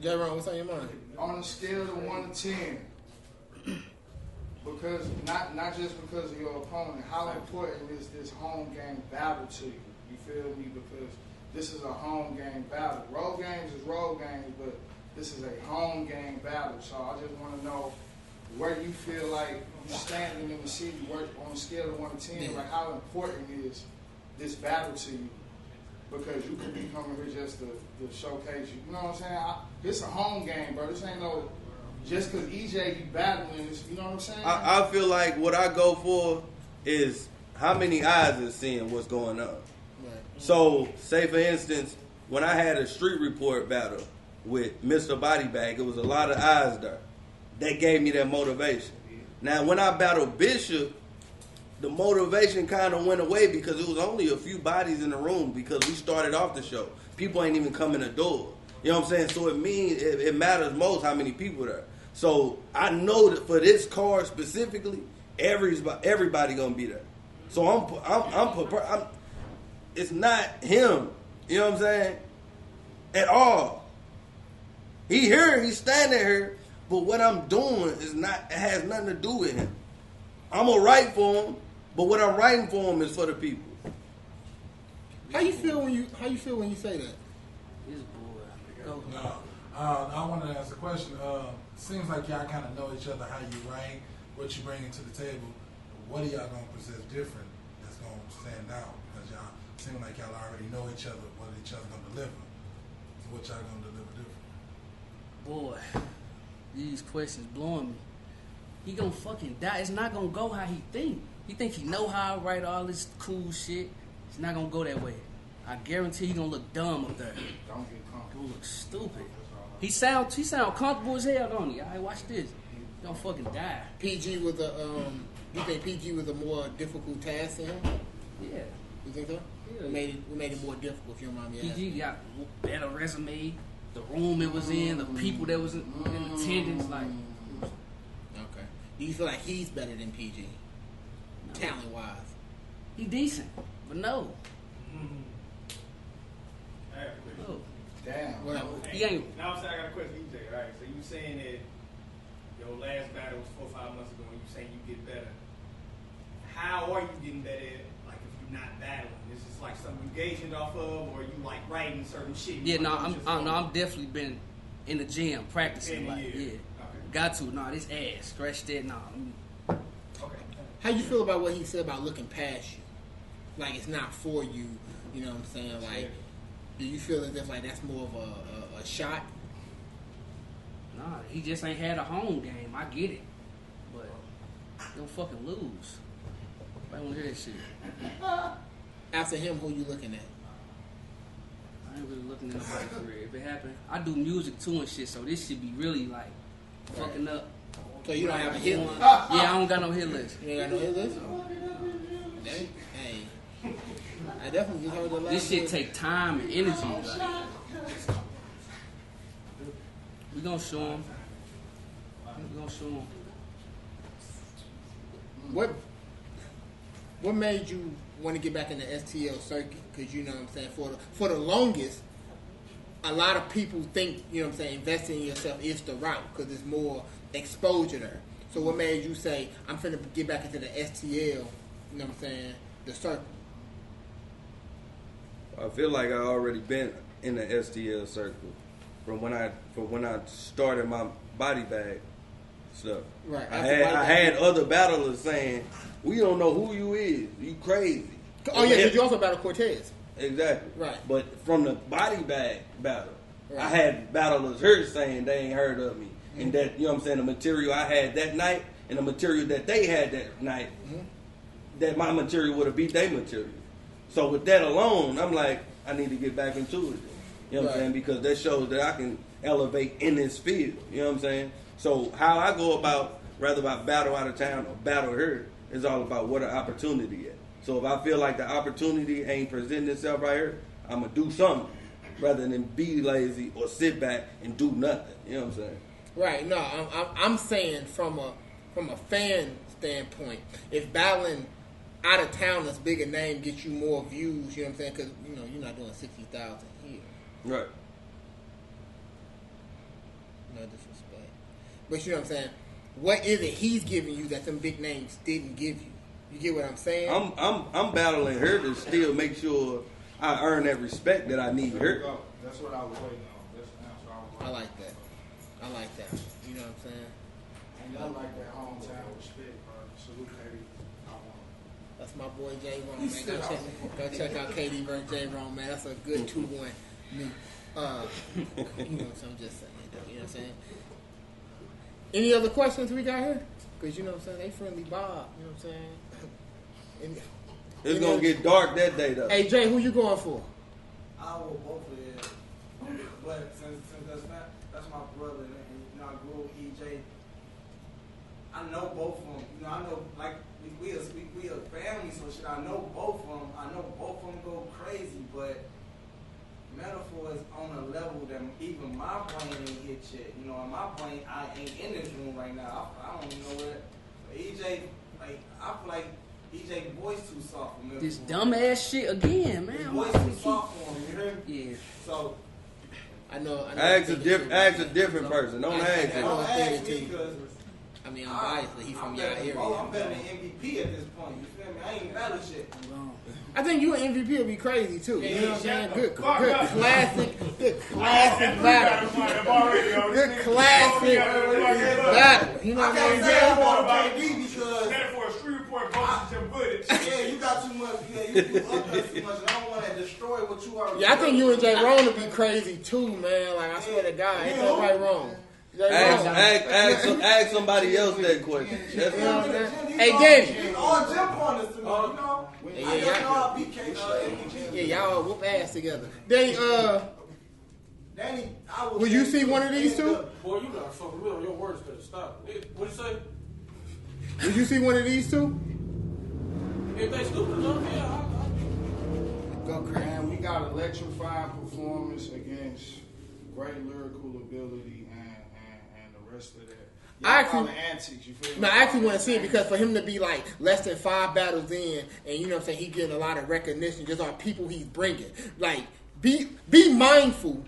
J-Ron, what's on your mind? On a scale of 1 to 10, because not just because of your opponent, how important is this home game battle to you? You feel me? Because this is a home game battle. Road games is road games, but this is a home game battle. So I just want to know where you feel like you standing in the city, on a scale of 1 to 10, like how important is this battle to you? Because you could be coming here just to showcase you. You know what I'm saying? This a home game, bro. This ain't no, just because EJ, you battling this, you know what I'm saying? I feel like what I go for is how many eyes is seeing what's going on. Right. So, say for instance, when I had a street report battle with Mr. Bodybag, it was a lot of eyes there. That gave me that motivation. Now, when I battled Bishop, the motivation kind of went away because it was only a few bodies in the room because we started off the show. People ain't even come in the door. You know what I'm saying? So it means it matters most how many people there. So I know that for this card specifically, everybody gonna be there. So I'm it's not him. You know what I'm saying? At all. He here, he's standing here, but what I'm doing it has nothing to do with him. I'm gonna write for him, but what I'm writing for him is for the people. How you feel when you say that? This boy. No. I wanted to ask a question. Seems like y'all kind of know each other, how you write, what you bring to the table. What are y'all going to possess different that's going to stand out? Because y'all seem like y'all already know each other, what each other going to deliver. So what y'all going to deliver different? Boy, these questions blowing me. He gonna fucking die. It's not gonna go how he think. He think he know how I write all this cool shit. It's not gonna go that way. I guarantee he gonna look dumb up there. Don't get comfortable. Gonna look stupid. He sound comfortable as hell, don't he? Alright, watch this. He gonna fucking die. PG was you think PG was a more difficult task than him? Yeah. You think so? Yeah. We made it more difficult, if you don't mind me asking. PG got better resume. The room it was in, the people that was in attendance, like. Okay. Do you feel like he's better than PG? No. Talent wise. He decent, but no. No. Damn. Well, he ain't. Now I got a question, EJ. All right, so you saying that your last battle was 4 or 5 months ago, and you saying you get better. How are you getting better at, like, if you're not battling? Is this like something you gauging off of, or you like writing certain shit? Yeah, I'm definitely been in the gym practicing. Like, yeah, okay. Got to. Nah, this ass, scratch that. Nah. Okay. How you feel about what he said about looking past you? Like it's not for you. You know what I'm saying? Like, do you feel as if like that's more of a shot? Nah, he just ain't had a home game. I get it, but he don't fucking lose. I don't hear that shit. After him, who you looking at? I ain't really looking at nobody's career. If it happen, I do music too and shit, so this should be really like fucking up. So you don't have a hit list? Yeah, I don't got no hit list. You ain't got no hit list? Hey, I definitely just heard the last. This shit take time and energy. Like, we gonna show him. We gonna show him. What made you want to get back in the STL circuit? Because you know what I'm saying, for the longest, a lot of people think, you know what I'm saying, investing in yourself is the route because there's more exposure there. So what made you say, I'm finna get back into the STL, you know what I'm saying, the circle? I feel like I already been in the STL circle from when I started my body bag stuff. Right. I had other battlers saying, "We don't know who you is. You crazy." Oh yeah, because you also battled Cortez. Exactly. Right. But from the body bag battle, right. I had battlers here saying they ain't heard of me, and that, you know what I'm saying, the material I had that night and the material that they had that night, that my material would have beat their material. So with that alone, I'm like, I need to get back into it. You know what I'm saying? Because that shows that I can elevate in this field. You know what I'm saying? So how I go about, rather about battle out of town or battle here, is all about what an opportunity is. So if I feel like the opportunity ain't presenting itself right here, I'm going to do something rather than be lazy or sit back and do nothing. You know what I'm saying? Right. No, I'm saying from a fan standpoint, if battling out of town that's bigger name gets you more views, you know what I'm saying? Because, you know, you're not doing 60,000 here. Right. No disrespect. But you know what I'm saying? What is it he's giving you that them big names didn't give you? You get what I'm saying? I'm battling her to still make sure I earn that respect that I need her. That's what I was waiting on. That's the answer I was waiting on. I like that. I like that. You know what I'm saying? And I like that hometown respect, bro. Salute KD. I want it. That's my boy J Rome, man. Go check out KD versus J Rome, man. That's a good 2-1. Me. You know what I'm just saying, though. You know what I'm saying? Any other questions we got here? Because you know what I'm saying? They friendly Bob. You know what I'm saying? It's gonna get dark that day though. Hey Jay, who you going for? I will both of them. But since that's my brother, and you know I grew up with EJ. I know both of them. You know, I know like we a family, so shit. I know both of them. I know both of them go crazy, but Metaphor is on a level that even my brain ain't hit yet. You know, in my brain, I ain't in this room right now. I don't even know where. But EJ, like I feel like EJ voice too soft for Metaphor. This dumbass shit again, man. His voice too soft for him. You hear me? Yeah. So I know. Ask a different person. Don't ask him. don't ask me because. I mean, I'm biased, but he from your area. I'm better than MVP at this point. You feel me? I ain't battle shit. I think you an MVP would be crazy too. You know what I'm saying? Good classic battle. Good classic battle. You know what I'm saying? Metaphor, street report, both your footage. Yeah, you got too much. Yeah, you up there too much. And I don't want to destroy what you already. Yeah, I think you and J Rome would be crazy too, man. Like I swear to God, ain't nobody wrong. Ask somebody else that question. You know what I'm saying? Hey, Danny. All gym partners to me, you know. I just know I beat Yeah, y'all whoop ass together. Danny, Danny, I will you see one of these two? Boy, you got fucking real. Your words better stop. What'd you say? Would you see one of these two? If they stupid enough, yeah. Go crazy. Man, we got electrifying performance against great lyrical ability and the rest of that. I actually, antics, you feel no, I actually want to see it because for him to be like less than 5 battles in, and you know what I'm saying, he getting a lot of recognition just on people he's bringing. Like, be mindful.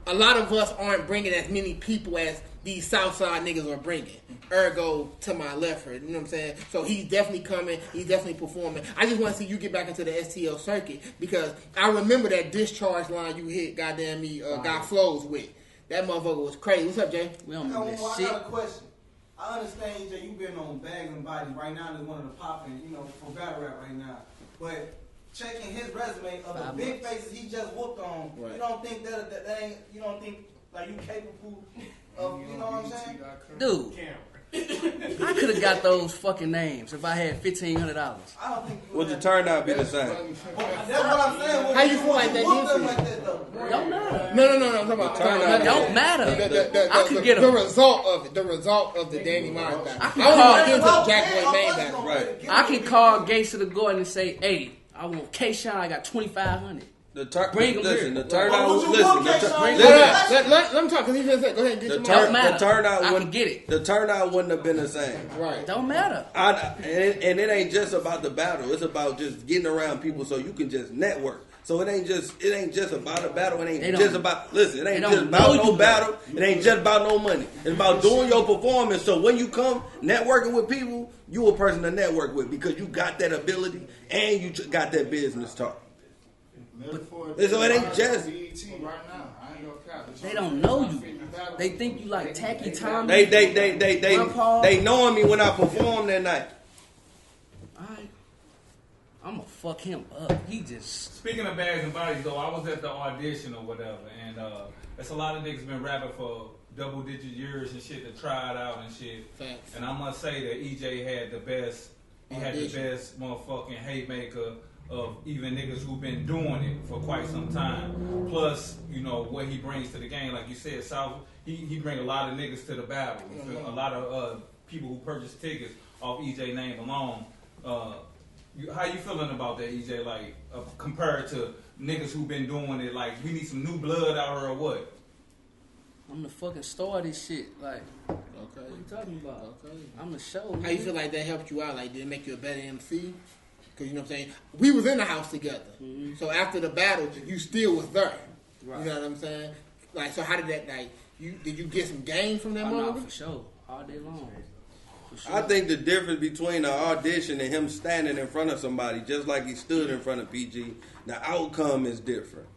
A lot of us aren't bringing as many people as these Southside niggas are bringing. Ergo, to my left, you know what I'm saying? So he's definitely coming. He's definitely performing. I just want to see you get back into the STL circuit because I remember that discharge line you hit goddamn me, Got Flows with. That motherfucker was crazy. What's up, Jay? We don't know that I shit. got a question. I understand, EJ, you've been on Bags and Bodies right now. Is one of the popping, you know, for battle rap right now. But checking his resume of the big faces he just whooped on, right. You don't think that ain't, you don't think like you capable of, you know what I'm saying? Dude, I could have got those fucking names if I had $1,500. I don't think. Would the turnout be the same? That's what I'm saying. How you feel like that them like that though? Don't matter. No. I'm talking about It don't matter. I could get the them. result of it. The result of the Danny Myers battle. I can I call- want to get into the Jack Boy Main battle. Right. I can call Gangsta Gordon and say, hey, I want K-Shine, I got 2,500. Bring him here. The turnout was Would you want listen. K-Shine? Let him talk because he just said, go ahead and get your Don't mic. matter. The turnout I wouldn't can get it. The turnout wouldn't have been the same. Right. Don't matter. And it ain't just about the battle. It's about just getting around people so you can just network. So it ain't just about a battle. It ain't just about listen. It ain't just about no battle. It ain't just about no money. It's about doing your performance. So when you come networking with people, you a person to network with because you got that ability and you got that business talk. So it ain't just. They don't know you. They think you like Tacky Tommy. They knowing me when I perform that night. Alright. I'ma fuck him up. He just. Speaking of Bags and Bodies, though, I was at the audition or whatever, and it's a lot of niggas been rapping for double-digit years and shit to try it out and shit. Facts. And I must say that EJ had the best. He had the best motherfucking haymaker of even niggas who've been doing it for quite some time. Plus, you know, what he brings to the game. Like you said, South, he bring a lot of niggas to the battle. A lot of people who purchase tickets off EJ name alone. How you feeling about that, EJ? Like, compared to niggas who've been doing it, like, we need some new blood out here or what? I'm the fucking star of this shit. Like, Okay. what you talking about? Okay. I'm the show. How you feel like that helped you out? Like, did it make you a better MC? Because, you know what I'm saying? We was in the house together. Mm-hmm. So after the battle, you still was there. Right. You know what I'm saying? Like, so how did that, like, Did you get some game from that I'm moment? not for sure. All day long. For sure. I think the difference between an audition and him standing in front of somebody, just like he stood in front of PG, the outcome is different.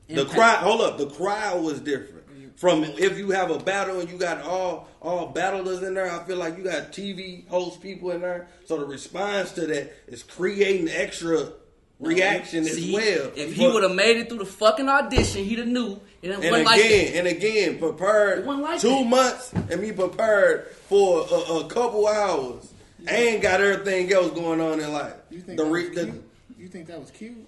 The crowd, hold up, the crowd was different. From if you have a battle and you got all battlers in there, I feel like you got TV host people in there. So the response to that is creating extra reaction as well. If he would have made it through the fucking audition, he'd have knew. And again, prepared like 2 months and be prepared for a couple hours. And got everything else going on in life. You think that was cute?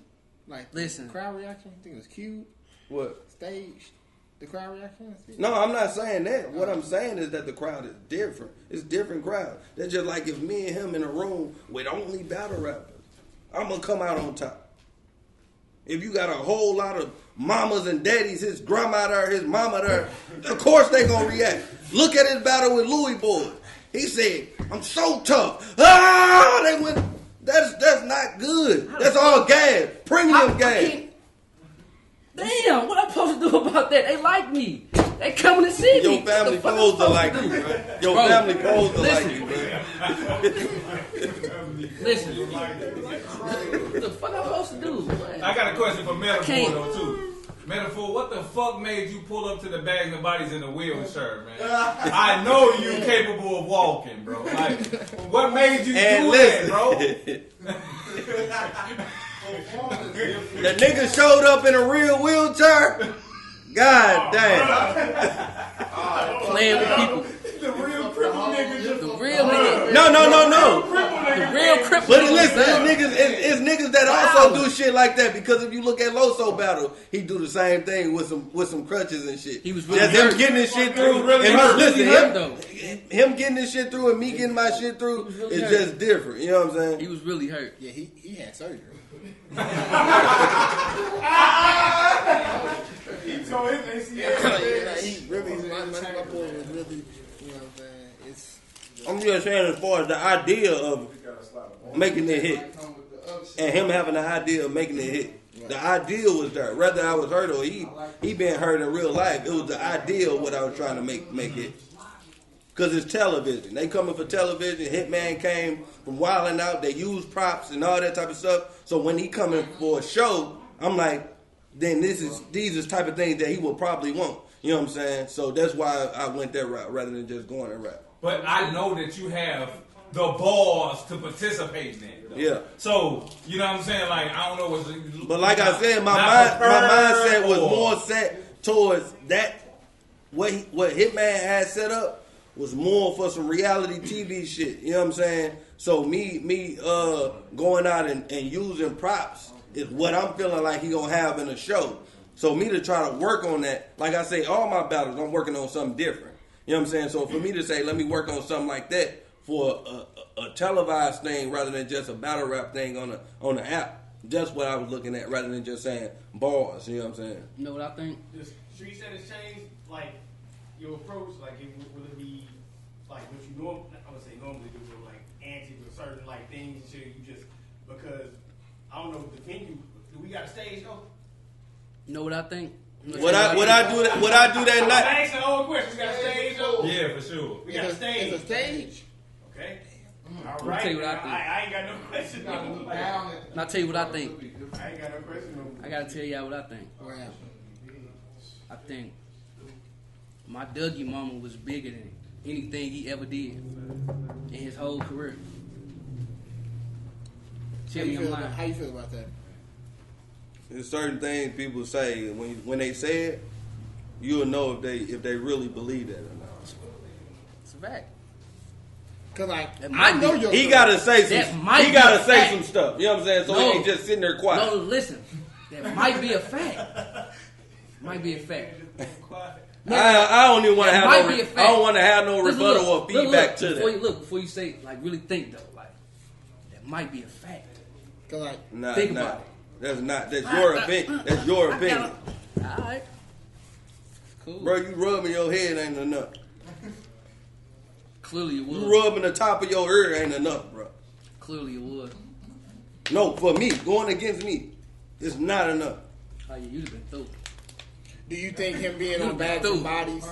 Like, listen, crowd reaction? You think it was cute? What? Staged? The crowd reaction? No, I'm not saying that. What I'm saying is that the crowd is different. It's different crowd. That's just like if me and him in a room with only battle rappers, I'm going to come out on top. If you got a whole lot of mamas and daddies, his grandma there, his mama there, of course they going to react. Look at his battle with Louis Boy. He said, I'm so tough. Ah! They went. That's not good. That's all gas. Premium gas. Damn, what I'm supposed to do about that? They like me. They coming to see me. Your family supposed to like you, right? Your family supposed to like you, man. Listen. What the fuck I'm supposed to do? Man? I got a question for Metaphor though too. Metaphor, what the fuck made you pull up to the bags of bodies in a wheelchair, man? I know you capable of walking, bro. Like, what made you do that, bro? The nigga showed up in a real wheelchair. God damn. Playing with people. The real cripple nigga. The real nigga. No. The real cripple. But listen, it's niggas that also do shit like that, because if you look at Loso battle, he do the same thing with some crutches and shit. He was really just hurt. him getting his shit through. Him getting his shit through and me getting my shit through is just different. You know what I'm saying? He was really hurt. Yeah, he had surgery. He told his ACL. He really, my boy was really, you know what I'm saying? I'm just saying, as far as the idea of making it hit, and him having the idea of making it hit, the idea was there. Whether I was hurt or he been hurt in real life, it was the idea of what I was trying to make it. Because it's television. They coming for television. Hitman came from Wildin' Out. They use props and all that type of stuff. So when he coming for a show, I'm like, then these is type of things that he will probably want. You know what I'm saying? So that's why I went that route rather than just going that route. But I know that you have the balls to participate in it. Yeah. So, you know what I'm saying? Like, I don't know what's... But like I said, my mindset was more set towards that. What Hitman had set up was more for some reality TV shit. You know what I'm saying? So me going out and using props is what I'm feeling like he gonna have in a show. So me to try to work on that, like I say, all my battles, I'm working on something different. You know what I'm saying? So for me to say, let me work on something like that for a televised thing rather than just a battle rap thing on the app. That's what I was looking at rather than just saying bars. You know what I'm saying? You know what I think? The street status changed, like your approach, like will it be like what you normally do, with like antics or certain like things and shit. You just because I don't know the venue. Do we got a stage though? You know what I think? Would I do that night? I asked the whole question. We got a stage though. Yeah, for sure. We got a stage. It's a stage. Okay. All Let me right. tell you what I think. I ain't got no question. I'll tell you what I think. I ain't got no question. I gotta tell y'all what I think. What happened? I think my Dougie mama was bigger than anything he ever did in his whole career. Tell me I'm lying. How you feel about that? There's certain things people say when they say it, you'll know if they really believe that or not. It's a fact. Cause like I know he gotta say some stuff. You know what I'm saying? So he ain't just sitting there quiet. No, listen. That might be a fact. Might be a fact. I don't even want to have no. I don't want to have no rebuttal or feedback to that. Before you say, like, really think though, like that might be a fact. Cause like think about it. That's not. That's your opinion. That's your opinion. All right. Cool. Bro, you rubbing your head ain't enough. Clearly it was. You rubbing the top of your ear ain't enough, bro. Clearly it was. No, for me, going against me, it's not enough. Oh, yeah, you'd have been through. Do you think him being on Bags and Bodies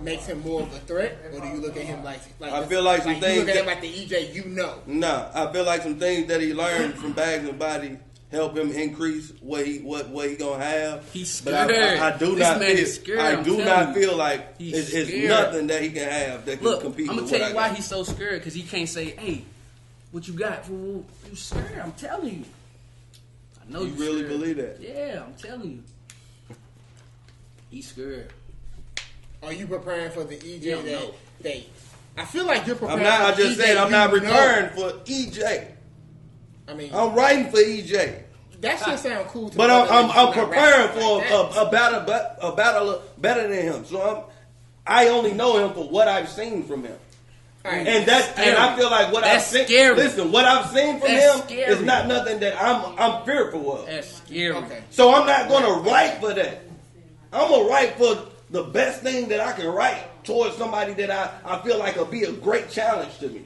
makes him more of a threat, or do you look at him like I feel like some things you look at him like the EJ you know? Nah, I feel like some things that he learned from Bags and Bodies help him increase what he gonna have. He's scared. But I do This not man feel. is scared, I I'm do telling not you. feel like He's it's scared. nothing that he can have that can Look, compete. I'm with gonna tell what you I why got. he's so scared, because he can't say, "Hey, what you got?" Fool? You scared? I'm telling you. I know You really scared. believe that? Yeah, I'm telling you. He's scared. Are you preparing for the EJ Hell no. that I feel like you're preparing I'm not. I for the just EJ said I'm you not know. preparing for EJ. I mean, I'm writing for EJ. that shit sound cool to But me, I'm you're not preparing rapping for like that. a battle better than him. So I only know him for what I've seen from him. All right. And I feel like what That's I've seen. scary. Listen, what I've seen from That's him scary. is not nothing that I'm fearful of. That's scary. Okay. So I'm not gonna write for that. I'm gonna write for the best thing that I can write towards somebody that I feel like will be a great challenge to me.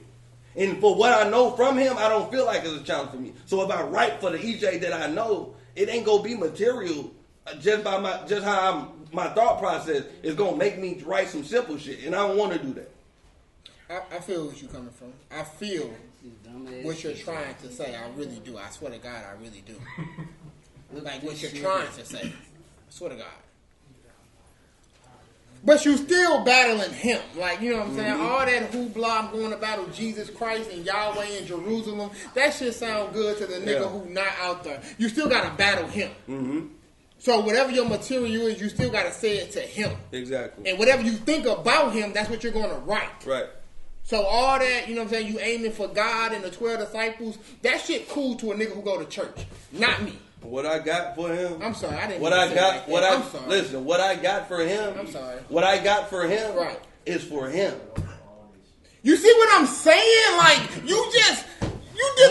And for what I know from him, I don't feel like it's a challenge for me. So if I write for the EJ that I know, it ain't gonna be material just by my thought process is gonna make me write some simple shit, and I don't want to do that. I feel what you're coming from. I feel what you're trying to say. I really do. I swear to God, I really do. Like what you're trying to say. I swear to God. But you still battling him. Like, you know what I'm saying? All that hoopla, I'm going to battle Jesus Christ and Yahweh in Jerusalem. That shit sound good to the nigga who not out there. You still got to battle him. Mm-hmm. So whatever your material is, you still got to say it to him. Exactly. And whatever you think about him, that's what you're going to write. Right. So all that, you know what I'm saying, you aiming for God and the 12 disciples, that shit cool to a nigga who go to church. Not me. What I got for him. I'm sorry, I didn't. What I got. Like I'm sorry. Listen. What I got for him. I'm sorry. What I got for him. Right. Is for him. You see what I'm saying? Like you did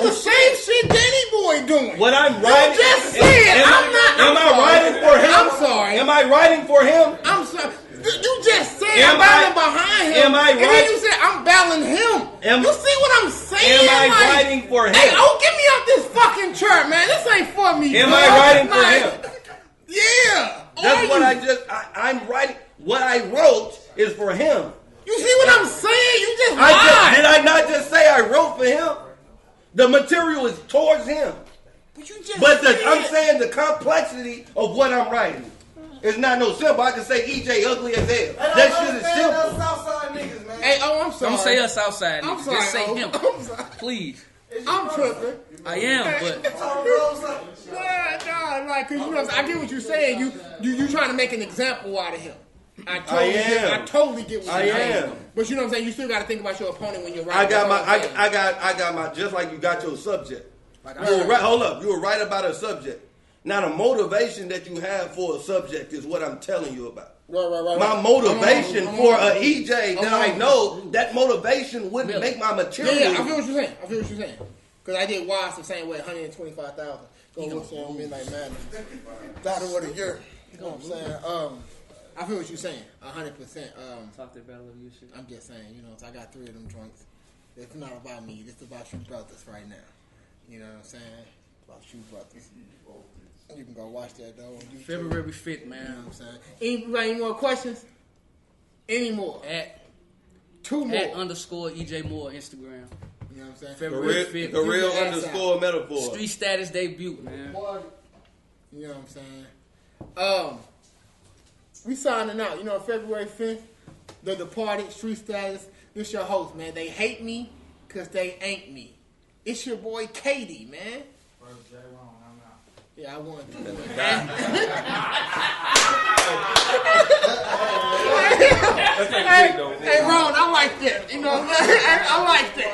the same shit Danny Boy doing. What I'm writing. You just said Am I writing for him? I'm sorry. Am I writing for him? I'm sorry. You just said Am I'm battling I- behind him. am I And then right- you said I'm battling him. You see what I'm saying? Am I Like, writing for him? Hey, get me off this fucking chart, man. This ain't for me. Am bro. I writing for Like, him? Yeah. That's Are what you? I'm writing. What I wrote is for him. You see what I'm saying? You just Did lied. I not just say I wrote for him? The material is towards him. But you just But said. I'm saying the complexity of what I'm writing. It's not no simple. I can say EJ ugly as hell. That shit is simple. Southside niggas, man. Hey, I'm sorry. Don't say us outside. I'm niggas. sorry. Just say oh, him. I'm sorry. Please. I'm tripping. I am, but Nah, like, cause you know, I get what you're saying. You trying to make an example out of him. I totally get what you're saying. But you know what I'm saying. You still got to think about your opponent when you're writing. I got my just like you got your subject. You were right. Hold up. You were right about a subject. Now the motivation that you have for a subject is what I'm telling you about. Right. My motivation for a EJ that I know, that motivation wouldn't make my material. Yeah, I feel what you're saying. Cause I did Wise the same way, 125,000. Go look on Midnight Madness. Battle of the year. You know what I'm saying? I feel what you're saying, 100%. talk to battle of you shit. I'm just saying, you know, I got 3 of them joints. It's not about me. It's about you brothers right now. You know what I'm saying? About you brothers. You can go watch that though. On YouTube. February 5th, man. You know what I'm saying? Any more questions? Any more? At 2 more. _Ejay Moore Instagram. You know what I'm saying? February 5th. The real Keep your ass _ metaphor. Street Status debut, man. You know what I'm saying? We signing out. You know, February 5th, The Departed, Street Status. This your host, man. They hate me because they ain't me. It's your boy Katie, man. Yeah, I won. Hey, Ron, I like that. You know what I'm saying? I like that.